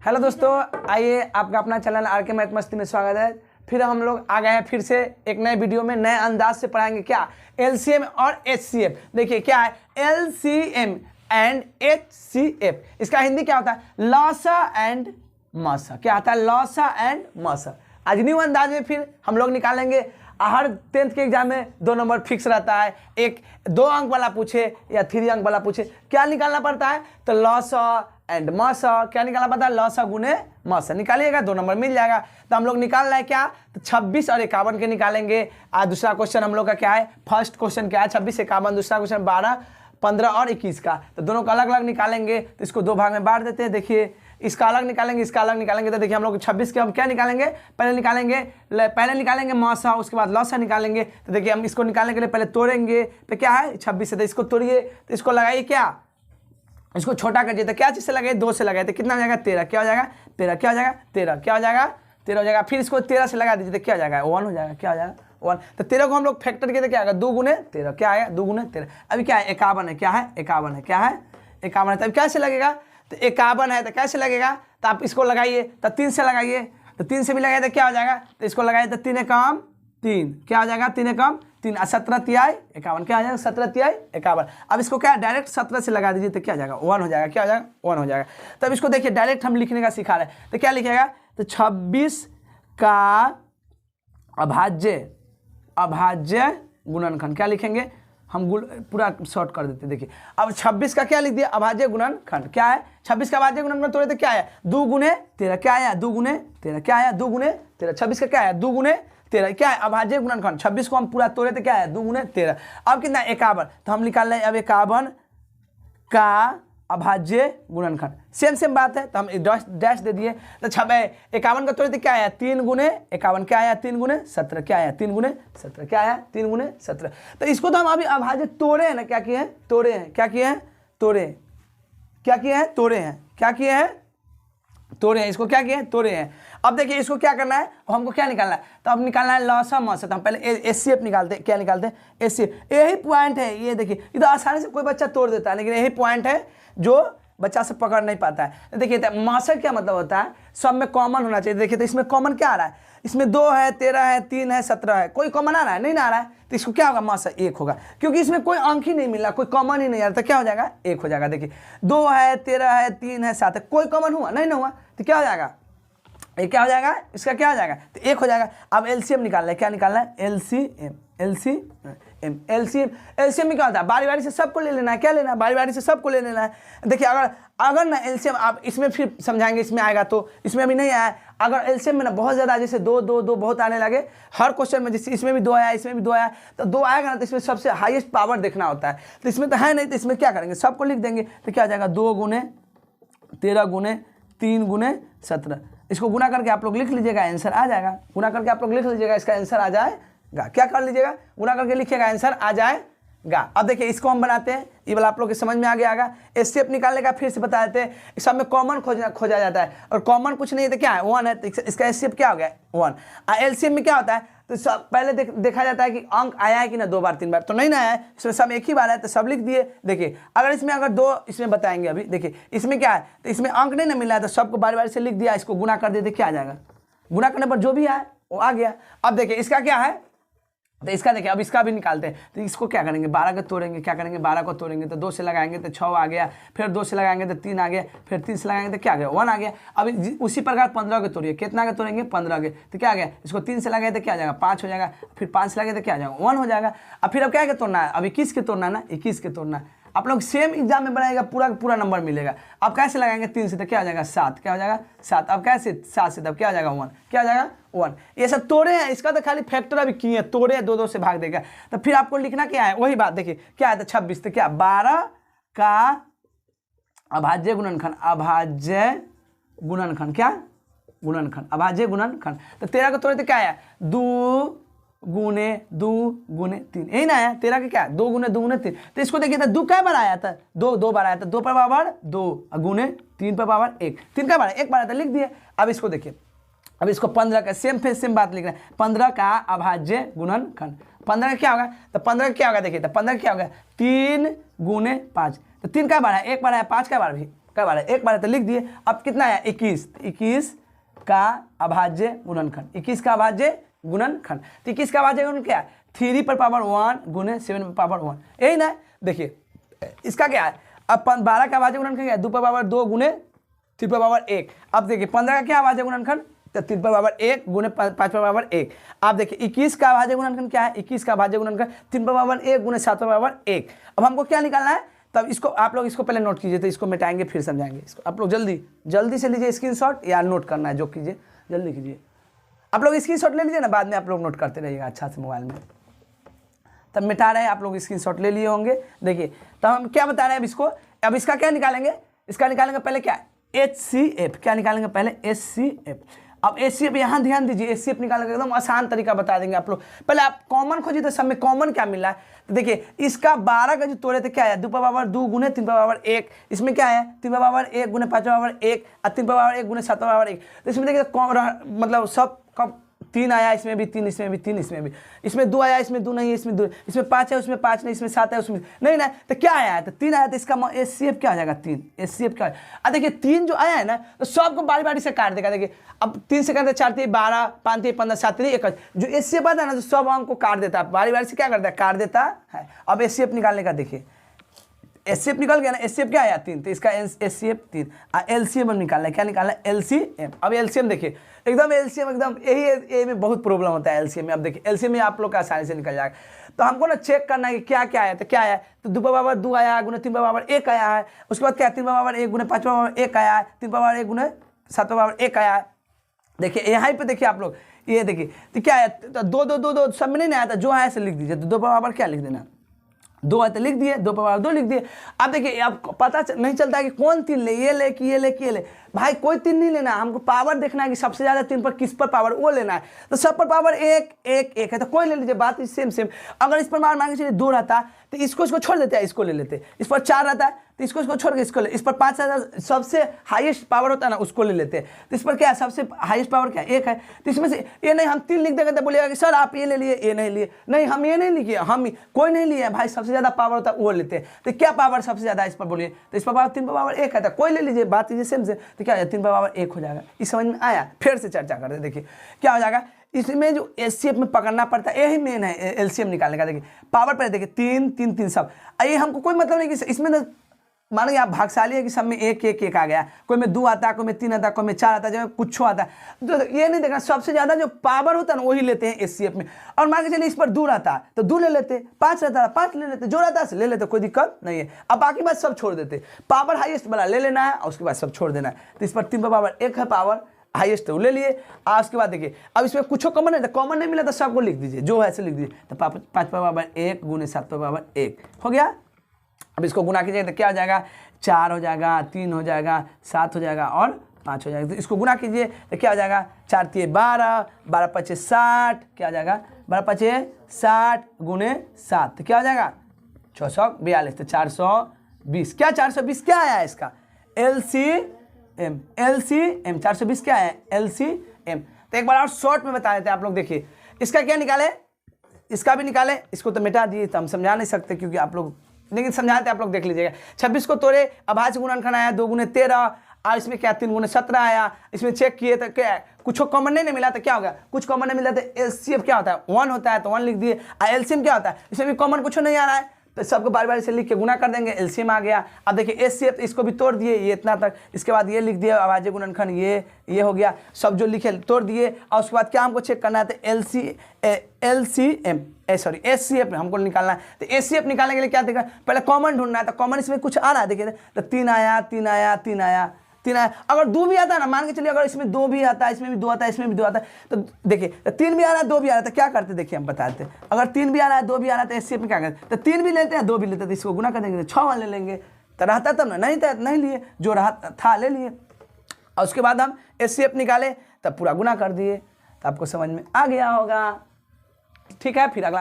Hello दोस्तों, आइए आपका अपना चैनल आर के मैथ मस्ती में स्वागत है। फिर हम लोग आ गए हैं फिर से एक नए वीडियो में, नए अंदाज से पढ़ाएंगे क्या एलसीएम और एचसीएफ। देखिए क्या है एलसीएम एंड एचसीएफ, इसका हिंदी क्या होता है लॉसा एंड मॉसा। क्या आता है लॉसा एंड मॉसा। आज न्यू अंदाज में फिर हम लोग निकालेंगे। हर 10th के एग्जाम में 2 नंबर फिक्स रहता है, एक 2 अंक वाला पूछे या 3 अंक वाला पूछे, क्या निकालना पड़ता है तो लॉसा एंड मॉसा। क्या निकालना पड़ता है लॉसा गुने मॉसा। निकालिएगा 2 नंबर मिल जाएगा। तो हम लोग निकाल रहे हैं क्या तो 26 और 51 के निकालेंगे। आज दूसरा क्वेश्चन हम लोग का क्या है, फर्स्ट क्वेश्चन क्या है 26 51, दूसरा क्वेश्चन 12 15 और 21 का। तो दोनों का अलग अलग निकालेंगे। तो इसको 2 भाग में बांट देते हैं। देखिए इसका अलग निकालेंगे, इसका अलग निकालेंगे। तो देखिए हम लोग 26 के हम क्या निकालेंगे, पहले निकालेंगे मॉसा, उसके बाद लॉसा निकालेंगे। तो देखिए हम इसको निकालने के लिए पहले तोड़ेंगे। तो क्या है 26 से, तो इसको तोड़िए, तो इसको लगाइए क्या, इसको छोटा करिए। तो क्या चीज़ से लगाइए 2 से लगाए तो कितना हो जाएगा 13। क्या हो जाएगा 13, क्या हो जाएगा 13, क्या हो जाएगा 13 हो जाएगा। फिर इसको 13 से लगा दीजिए तो क्या हो जाएगा 1 हो जाएगा। क्या हो जाएगा 1। तो 13 को हम लोग फैक्टर किए तो क्या आएगा 2 गुने 13। क्या आएगा 2 गुने 13। अभी क्या है 51 है। क्या है 51 है। क्या है 51 है। तो अभी कैसे लगेगा तो 51 है तो कैसे लगेगा, तो आप इसको लगाइए तो 3 से लगाइए। तो 3 से भी लगाइए तो क्या हो जाएगा, तो इसको लगाइए तो 3 कम 3, क्या हो जाएगा 3 कम 3, 17 तिहाई 51, क्या हो जाएगा 17 तिहाई 51। अब इसको क्या डायरेक्ट 17 से लगा दीजिए तो क्या हो जाएगा 1 हो जाएगा। क्या हो जाएगा 1 हो जाएगा। तब इसको देखिए डायरेक्ट हम लिखने का सिखा रहे हैं। तो क्या लिखेगा तो 26 का अभाज्य गुणनखंड। क्या लिखेंगे हम पूरा शॉर्ट कर देते। देखिए अब 26 का क्या लिख दिया अभाज्य गुणनखंड। क्या है 26 का अभाज्य गुणनखंड तोड़े तो क्या है 2 गुने 13। क्या आया 2 गुने 13। क्या आया 2 गुने 13। 26 का क्या है 2 गुने 13। क्या है अभाज्य गुणनखंड। 26 को हम पूरा तोड़े तो क्या है 2 गुने 13। अब कितना 51। तो हम निकाल रहे हैं अब 51 का अभाज्य गुणनखंड। सेम बात है। तो हम डैश दे दिए। तो 51 का तोड़े तो क्या आया 3 गुने 51। क्या आया 3 गुने 17। क्या आया 3 गुने 17। क्या आया 3 गुने 17। तो इसको तो हम अभी अभाज्य तोड़े हैं ना, क्या किए हैं तोड़े हैं। क्या किए हैं तोड़े, क्या किए हैं तोड़े हैं, क्या किए हैं तोड़े हैं। इसको क्या किए हैं तोड़े हैं। अब देखिए इसको क्या करना है, हमको क्या निकालना है, तो अब निकालना है लॉसा मॉसा। तो हम पहले एचसीएफ निकालते हैं। क्या निकालते हैं एचसीएफ। यही पॉइंट है, ये देखिए ये तो आसानी से कोई बच्चा तोड़ देता है, लेकिन यही पॉइंट है जो बच्चा से पकड़ नहीं पाता है। तो देखिए मॉसा क्या मतलब होता है, सब में कॉमन होना चाहिए। देखिए तो इसमें कॉमन क्या आ रहा है, इसमें 2 है 13 है 3 है 17 है, कोई कॉमन आ रहा है नहीं ना आ रहा है। तो इसको क्या होगा मॉसा 1 होगा, क्योंकि इसमें कोई अंक ही नहीं मिल रहा, कोई कॉमन ही नहीं आ रहा। तो क्या हो जाएगा 1 हो जाएगा। देखिए 2 है 13 है 3 है 7 है, कोई कॉमन हुआ नहीं ना हुआ, तो क्या हो जाएगा ये क्या हो जाएगा, इसका क्या हो जाएगा तो 1 हो जाएगा। अब एलसीएम निकालना है। क्या निकालना है एलसीएम में क्या होता है बारी बारी से सबको ले लेना है। क्या लेना है बारी बारी से सबको ले लेना है। देखिए अगर ना एलसीएम आप इसमें फिर समझाएंगे, इसमें आएगा तो इसमें अभी नहीं आया। अगर एलसीएम में ना बहुत ज़्यादा जैसे 2 2 2 बहुत आने लगे हर क्वेश्चन में, जैसे इसमें भी 2 आया इसमें भी 2 आया, तो 2 आएगा ना तो इसमें सबसे हाईएस्ट पावर देखना होता है। तो इसमें तो है नहीं, तो इसमें क्या करेंगे सबको लिख देंगे। तो क्या आ जाएगा 2 गुने 13 गुने 3 गुने 17। इसको गुना करके आप लोग लिख लीजिएगा, आंसर आ जाएगा। गुना करके आप लोग लिख लीजिएगा, इसका आंसर आ जाएगा। क्या कर लीजिएगा गुना करके लिखिएगा, आंसर आ जाएगा। अब देखिए इसको हम बनाते हैं, ये वाला आप लोग के समझ में आ गया। एचसीएफ निकालने का फिर से बता देते हैं। सब में कॉमन खोजा जाता है, और कॉमन कुछ नहीं है तो क्या है 1 है, तो इसका एचसीएफ क्या हो गया 1। एलसीएम में क्या होता है तो सब पहले देखा जाता है कि अंक आया है कि ना 2 बार 3 बार, तो नहीं ना आया है, इसमें सब एक ही बार है तो सब लिख दिए। देखिए अगर 2 इसमें बताएंगे अभी। देखिए इसमें क्या है तो इसमें अंक नहीं ना मिला है, तो सबको बारी बारी से लिख दिया। इसको गुना कर देते क्या आ जाएगा, गुना करने पर जो भी आए वो आ गया। अब देखिए इसका क्या है तो इसका देखिए अब इसका भी निकालते हैं। तो इसको क्या करेंगे 12 को तोड़ेंगे। क्या करेंगे 12 को तोड़ेंगे तो 2 से लगाएंगे तो 6 आ गया, फिर 2 से लगाएंगे तो 3 आ गया, फिर 3 से लगाएंगे तो क्या आ गया 1 आ गया। अब उसी प्रकार 15 के तोड़िए। कितना के तोड़ेंगे 15 के, तो क्या आ गया इसको 3 से लगाए तो क्या आ जाएगा 5 हो जाएगा, फिर 5 से लगाए तो क्या आ जाएगा 1 हो जाएगा। अब फिर अब क्या क्या तोड़ना है, अब 21 के तोड़ना है ना, 21 के तोड़ना है। आप लोग सेम एग्जाम में बनाएगा, पूरा नंबर मिलेगा। अब कैसे लगाएंगे 3 से तो क्या आ जाएगा 7। क्या हो जाएगा 7। अब कैसे 7 से तब क्या आ जाएगा 1। क्या आ जाएगा 1। ये सब तोड़े हैं, इसका तो खाली फैक्टर अभी किए हैं, तोड़े 2 से भाग देगा। तो फिर आपको लिखना क्या है वही बात। देखिए क्या है तो 26 तो क्या 12 का अभाज्य गुणनखंड। अभाज्य गुणनखंड क्या गुणनखंड अभाज्य गुणनखंड। तो 13 को तोड़े तो क्या है 2 गुने 3, यही ना आया 13 के क्या 2 गुने 3। तो इसको देखिए तो 2 कै बार आया था 2 बार आया था, 2 पर पावर 2 गुने 3 पर पावर 1, 3 का बार 1 बार आया था लिख दिए। अब इसको देखिए, अब इसको 15 का सेम बात लिख रहे हैं। 15 का अभाज्य गुणनखंड। 15 का क्या होगा तो 15 का क्या होगा देखिए तो 15 का क्या होगा 3 गुने 5। तो 3 का बार है 1 बार है 5 का बार भी क्या बार है, एक बार है तो लिख दिए। अब कितना है 21, 21 का अभाज्य गुणनखंड, 21 का अभाज्य गुणनखंड। तो 21 का अभाज्य गुणनखंड क्या है 3 पर पावर 1 गुने 7 पर पावर 1, यही ना। देखिए इसका क्या है, अब 12 का अभाज्य गुणनखंड क्या है 2 पर पावर 2 गुने 3 पर पावर 1। अब देखिए 15 का क्या अभाज्य गुणनखंड, तो 3 पर पावर 1 गुने 5 पर पावर 1। आप देखिए 21 का अभाज्य गुणनखंड क्या है, 21 का अभाज्य गुणनखंड 3 पर पावर 1 गुने 7 पर पावर 1। अब हमको क्या निकालना है, तब इसको आप लोग इसको पहले नोट कीजिए, तो इसको मिटाएंगे फिर समझाएंगे। इसको आप लोग जल्दी से लीजिए स्क्रीनशॉट, या नोट करना है जो कीजिए जल्दी कीजिए। आप लोग स्क्रीनशॉट ले लीजिए ना, बाद में आप लोग नोट करते रहिएगा अच्छा से मोबाइल में। तब मिटा रहे हैं आप लोग स्क्रीनशॉट ले लिए होंगे। देखिए तब हम क्या बता रहे हैं अब इसको, अब इसका क्या निकालेंगे, इसका निकालेंगे पहले क्या HCF, क्या निकालेंगे पहले HCF। अब HCF यहाँ ध्यान दीजिए, HCF निकालेंगे एकदम आसान तरीका बता देंगे आप लोग। पहले आप कॉमन खोजिए, तो सब में कॉमन क्या मिल रहा है। तो देखिए इसका 12 का जो तोड़े थे क्या है 2 पर पावर 2 गुने 3 पर पावर 1। इसमें क्या है 3 पर पावर 1 गुने 5 पर पावर 1 और 3 पर पावर 1 गुने 7 पर पावर 1। तो इसमें देखिए मतलब सब कब 3 आया, इसमें भी 3, इसमें भी 3, इसमें भी, इसमें 2 आया, इसमें 2 नहीं है, इसमें 2, इसमें 5 है, उसमें 5 नहीं, इसमें 7 है, उसमें नहीं ना। तो क्या आया है, तो 3 आया, तो इसका HCF क्या आ जाएगा 3, HCF क्या है। देखिए 3 जो आया है ना, तो सबको बारी बारी से काट देगा। देखिए अब 3 से करते 4 3 12 5 3 15 7 3 21, जो HCF आता है ना, तो सब अंक को काट देता है, बारी बारी से क्या करता है काट देता है। अब HCF निकालने का देखिए, HCF निकल गया ना, HCF क्या आया 3, तो इसका HCF 3। LCM हम निकालना है, क्या निकालना है LCM। अब LCM देखिए एकदम LCM एकदम यही में बहुत प्रॉब्लम होता है LCM में। अब देखिए LCM में आप लोग का आसानी से निकल जाएगा। तो हमको ना चेक करना है कि क्या क्या आया, तो क्या आया, तो 2 पर पावर 2 आया गुने 3 पर पावर 1 आया है। उसके बाद क्या 3 पर पावर 1 गुने 5 पर पावर 1 आया है, 3 पर पावर 1 गुने 7 पर पावर 1 आया है। देखिए यहाँ पे देखिए आप लोग, ये देखिए तो क्या आया, तो 2 2 2 2 सब में नहीं आया था, जो आया से लिख दीजिए। तो 2 पर पावर क्या लिख देना 2 है तो लिख दिए, 2 पर पावर 2 लिख दिए। अब देखिए अब पता नहीं चलता है कि कौन 3 ले, ये ले कि ये ले कि ये ले। भाई कोई 3 नहीं लेना, हमको पावर देखना है कि सबसे ज़्यादा 3 पर किस पर पावर वो लेना है। तो सब पर पावर 1 1 1 है, तो कोई ले लीजिए, बात सेम। अगर इस पर मान के चलिए 2 रहता तो इसको छोड़ देते हैं, इसको ले लेते। इस पर 4 रहता है तो इसको छोड़ के इसको ले। इस पर 5 सबसे हाईएस्ट पावर होता है ना, उसको ले लेते हैं। तो इस पर क्या है सबसे हाईएस्ट पावर क्या 1 है, तो इसमें से ये नहीं हम 3 लिख देंगे तो बोलिएगा कि सर आप ये ले लिए, ये नहीं लिए। नहीं हम ये नहीं लिखे, हम कोई नहीं लिए भाई, सबसे ज़्यादा पावर होता है वो लेते हैं। तो क्या पावर सबसे ज़्यादा इस पर बोलिए, तो इस पर पावर 3 पर पावर 1 है, तो कोई ले लीजिए, बात कीजिए सेम से। तो क्या 3 पर पावर 1 हो जाएगा। इस समझ में आया, फिर से चर्चा करते देखिए क्या हो जाएगा। इसमें जो HCF में पकड़ना पड़ता है यही मेन है LCM निकालने का। देखिए पावर पर देखिए 3 3 3 सब, ये हमको कोई मतलब नहीं कि इसमें ना मानो आप भागशाली है कि सब में 1 1 1 आ गया, कोई में 2 आता है, कोई में 3 आता है, कोई में 4 आता है, जो कुछ आता है। तो ये नहीं देखना, सबसे ज़्यादा जो पावर होता है ना वही लेते हैं HCF में। और मान के चलिए इस पर 2 रहता है तो 2 ले लेते, 5 रहता है 5 ले लेते, जो रहता है ले लेते, कोई दिक्कत नहीं है। अब बाकी बात सब छोड़ देते, पावर हाईएस्ट वाला ले लेना है और उसके बाद सब छोड़ देना है। तो इस पर 3 पर पावर 1 है, पावर हाईएस्ट तो ले लिए। और उसके बाद देखिए अब इसमें कुछ कॉमन है, तो कॉमन नहीं मिला तो सबको लिख दीजिए, जो है ऐसे लिख दीजिए। तो 5 पर पावर 1 गुने 7 पर पावर 1 हो गया। अब इसको गुना कीजिए तो क्या हो जाएगा 4 हो जाएगा, 3 हो जाएगा, 7 हो जाएगा और 5 हो जाएगा। तो इसको गुना कीजिए तो क्या हो जाएगा 4 3 12 12 5 60, क्या हो जाएगा 12 5 60 गुने 7, तो क्या हो जाएगा 642। तो 420, क्या 420 क्या आया इसका LCM 420 क्या है LCM। तो एक बार और शॉर्ट में बता देते हैं आप लोग। देखिए इसका क्या निकाले, इसका भी निकाले, इसको तो मिटा दिए, तो हम समझा नहीं सकते क्योंकि आप लोग, लेकिन समझाते आप लोग देख लीजिएगा। 26 को तोड़े, अभाज्य गुणनखंड आया 2 गुने 13, और इसमें क्या 3 गुने 17 आया। इसमें चेक किए तो क्या कुछ कॉमन नहीं मिला, तो क्या होगा कुछ कॉमन नहीं मिला तो LCF क्या होता है 1 होता है, तो 1 लिख दिए। और LCM क्या होता है, इसमें भी कॉमन कुछ नहीं आ रहा है, तो सबको बारी बारी से लिख के गुना कर देंगे, LCM आ गया। अब देखिए HCF इसको भी तोड़ दिए, ये इतना तक, इसके बाद ये लिख दिया अभाज्य गुणनखंड, ये हो गया, सब जो लिखे तोड़ दिए। और उसके बाद क्या हमको चेक करना है, तो HCF हमको निकालना है। तो HCF निकालने के लिए क्या देखा, पहले कॉमन ढूंढना है। तो कॉमन इसमें कुछ आ रहा है, देखिए तो 3 आया 3 आया 3 आया 3 आया। अगर 2 भी आता है ना, मान के चलिए अगर इसमें 2 भी आता है, इसमें भी 2 आता है, इसमें भी 2 आता है, तो देखिए तो 3 भी आ रहा है 2 भी आ रहा है, तो क्या करते देखिए हम बताते हैं। अगर 3 भी आ रहा है 2 भी आ रहा है तो HCF में क्या करते, तो 3 भी लेते हैं 2 भी लेते हैं, तो इसको गुना कर देंगे, 6 ले लेंगे। तो रहता तब ना, नहीं था नहीं लिए, जो रहा था ले लिए। और उसके बाद हम HCF निकाले तब पूरा गुना कर दिए, तो आपको समझ में आ गया होगा। ठीक है, फिर अगला